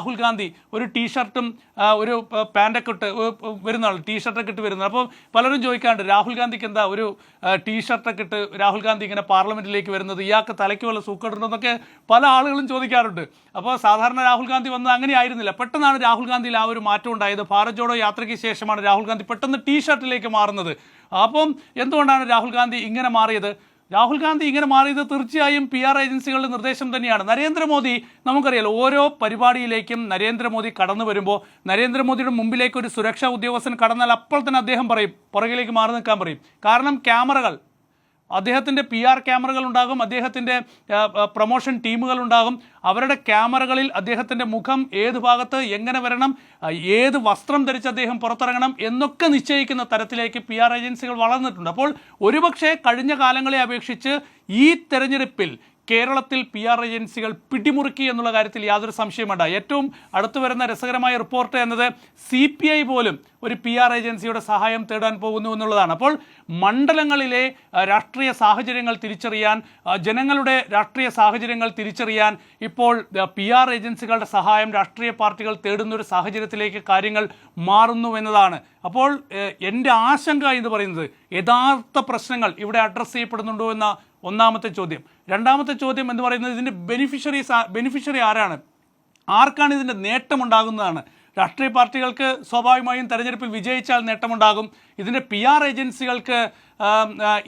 രാഹുൽ ഗാന്ധി ഒരു ടീഷർട്ടും ഒരു പാൻറ്റൊക്കെ ഇട്ട് വരുന്ന ആൾ, ടീഷർട്ടൊക്കെ ഇട്ട് വരുന്നത്. അപ്പോൾ പലരും ചോദിക്കാറുണ്ട് രാഹുൽ ഗാന്ധിക്ക് എന്താ ഒരു ടീഷർട്ടൊക്കെ ഇട്ട് രാഹുൽ ഗാന്ധി ഇങ്ങനെ പാർലമെൻറ്റിലേക്ക് വരുന്നത്, ഇയാൾക്ക് തലയ്ക്ക് വല്ല സൂക്കേടുണ്ടെന്നൊക്കെ പല ആളുകളും ചോദിക്കാറുണ്ട്. അപ്പോൾ സാധാരണ രാഹുൽ ഗാന്ധി വന്നത് അങ്ങനെ ആയിരുന്നില്ല. പെട്ടെന്നാണ് രാഹുൽ ഗാന്ധിയിൽ ആ ഒരു മാറ്റം ഉണ്ടായത്. ഭാരത് ജോഡോ യാത്രയ്ക്ക് ശേഷമാണ് രാഹുൽ ഗാന്ധി പെട്ടെന്ന് ടീഷർട്ടിലേക്ക് മാറുന്നത്. അപ്പം എന്തുകൊണ്ടാണ് രാഹുൽ ഗാന്ധി ഇങ്ങനെ മാറിയത്? രാഹുൽ ഗാന്ധി ഇങ്ങനെ മാറിയത് തീർച്ചയായും PR ഏജൻസികളുടെ നിർദ്ദേശം തന്നെയാണ്. നരേന്ദ്രമോദി നമുക്കറിയാലോ, ഓരോ പരിപാടിയിലേക്കും നരേന്ദ്രമോദി കടന്നു വരുമ്പോൾ നരേന്ദ്രമോദിയുടെ മുമ്പിലേക്ക് ഒരു സുരക്ഷാ ഉദ്യോഗസ്ഥൻ കടന്നാൽ അപ്പോൾ തന്നെ അദ്ദേഹം പറയും, പുറകിലേക്ക് മാറി നിൽക്കാൻ പറയും. കാരണം ക്യാമറകൾ, അദ്ദേഹത്തിൻ്റെ PR ക്യാമറകൾ ഉണ്ടാകും, അദ്ദേഹത്തിൻ്റെ പ്രൊമോഷൻ ടീമുകൾ ഉണ്ടാകും. അവരുടെ ക്യാമറകളിൽ അദ്ദേഹത്തിൻ്റെ മുഖം ഏത് ഭാഗത്ത് എങ്ങനെ വരണം, ഏത് വസ്ത്രം ധരിച്ച് അദ്ദേഹം പുറത്തിറങ്ങണം എന്നൊക്കെ നിശ്ചയിക്കുന്ന തരത്തിലേക്ക് PR ഏജൻസികൾ വളർന്നിട്ടുണ്ട്. അപ്പോൾ ഒരുപക്ഷെ കഴിഞ്ഞ കാലങ്ങളെ അപേക്ഷിച്ച് ഈ തെരഞ്ഞെടുപ്പിൽ കേരളത്തിൽ PR ഏജൻസികൾ പിടിമുറുക്കി എന്നുള്ള കാര്യത്തിൽ യാതൊരു സംശയം വേണ്ട. ഏറ്റവും അടുത്തു വരുന്ന രസകരമായ റിപ്പോർട്ട് എന്നത് CPI പോലും ഒരു PR ഏജൻസിയുടെ സഹായം തേടാൻ പോകുന്നു എന്നുള്ളതാണ്. അപ്പോൾ മണ്ഡലങ്ങളിലെ രാഷ്ട്രീയ സാഹചര്യങ്ങൾ തിരിച്ചറിയാൻ, ജനങ്ങളുടെ രാഷ്ട്രീയ സാഹചര്യങ്ങൾ തിരിച്ചറിയാൻ ഇപ്പോൾ PR ഏജൻസികളുടെ സഹായം രാഷ്ട്രീയ പാർട്ടികൾ തേടുന്നൊരു സാഹചര്യത്തിലേക്ക് കാര്യങ്ങൾ മാറുന്നു എന്നതാണ്. അപ്പോൾ എൻ്റെ ആശങ്ക എന്ന് പറയുന്നത് യഥാർത്ഥ പ്രശ്നങ്ങൾ ഇവിടെ അഡ്രസ്സ് ചെയ്യപ്പെടുന്നുണ്ടോ എന്ന ഒന്നാമത്തെ ചോദ്യം. രണ്ടാമത്തെ ചോദ്യം എന്ന് പറയുന്നത് ഇതിൻ്റെ ബെനിഫിഷ്യറി ആരാണ്, ആർക്കാണ് ഇതിൻ്റെ നേട്ടമുണ്ടാകുന്നതാണ്. രാഷ്ട്രീയ പാർട്ടികൾക്ക് സ്വാഭാവികമായും തെരഞ്ഞെടുപ്പിൽ വിജയിച്ചാൽ നേട്ടമുണ്ടാകും. ഇതിൻ്റെ PR ഏജൻസികൾക്ക്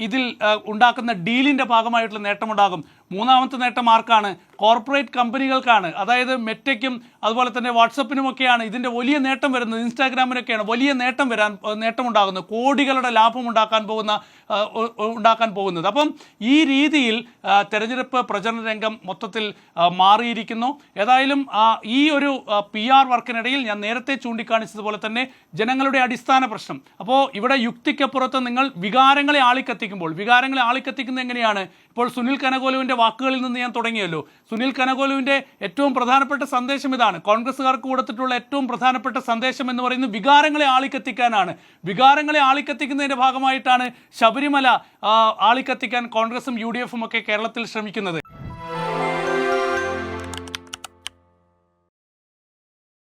ഇതിൽ ഉണ്ടാക്കുന്ന ഡീലിൻ്റെ ഭാഗമായിട്ടുള്ള നേട്ടമുണ്ടാകും. മൂന്നാമത്തെ നേട്ടം ആർക്കാണ്? കോർപ്പറേറ്റ് കമ്പനികൾക്കാണ്. അതായത് മെറ്റയ്ക്കും അതുപോലെ തന്നെ വാട്സപ്പിനുമൊക്കെയാണ് ഇതിൻ്റെ വലിയ നേട്ടം വരുന്നത്, ഇൻസ്റ്റാഗ്രാമിനൊക്കെയാണ് വലിയ നേട്ടമുണ്ടാകുന്നത്, കോടികളുടെ ലാഭം ഉണ്ടാക്കാൻ പോകുന്നത്. അപ്പം ഈ രീതിയിൽ തെരഞ്ഞെടുപ്പ് പ്രചരണ രംഗം മൊത്തത്തിൽ മാറിയിരിക്കുന്നു. ഏതായാലും ഈ ഒരു PR വർക്കിനിടയിൽ ഞാൻ നേരത്തെ ചൂണ്ടിക്കാണിച്ചതുപോലെ തന്നെ ജനങ്ങളുടെ അടിസ്ഥാന പ്രശ്നം. അപ്പോൾ ഇവിടെ യുക്തിക്കപ്പുറത്ത് നിങ്ങൾ വികാരങ്ങളെ ആളിക്കത്തിക്കുന്നത് എങ്ങനെയാണ്? ഇപ്പോൾ സുനിൽ കനകോലുവിൻ്റെ വാക്കുകളിൽ നിന്ന് ഞാൻ തുടങ്ങിയല്ലോ. സുനിൽ കനകോലുവിൻ്റെ ഏറ്റവും പ്രധാനപ്പെട്ട സന്ദേശം ഇതാണ്. കോൺഗ്രസ്സുകാർക്ക് കൊടുത്തിട്ടുള്ള ഏറ്റവും പ്രധാനപ്പെട്ട സന്ദേശം എന്ന് പറയുന്നത് വികാരങ്ങളെ ആളിക്കത്തിക്കാനാണ്. വികാരങ്ങളെ ആളിക്കത്തിക്കുന്നതിൻ്റെ ഭാഗമായിട്ടാണ് ശബരിമല ആളിക്കത്തിക്കാൻ കോൺഗ്രസും UDF ഒക്കെ കേരളത്തിൽ ശ്രമിക്കുന്നത്.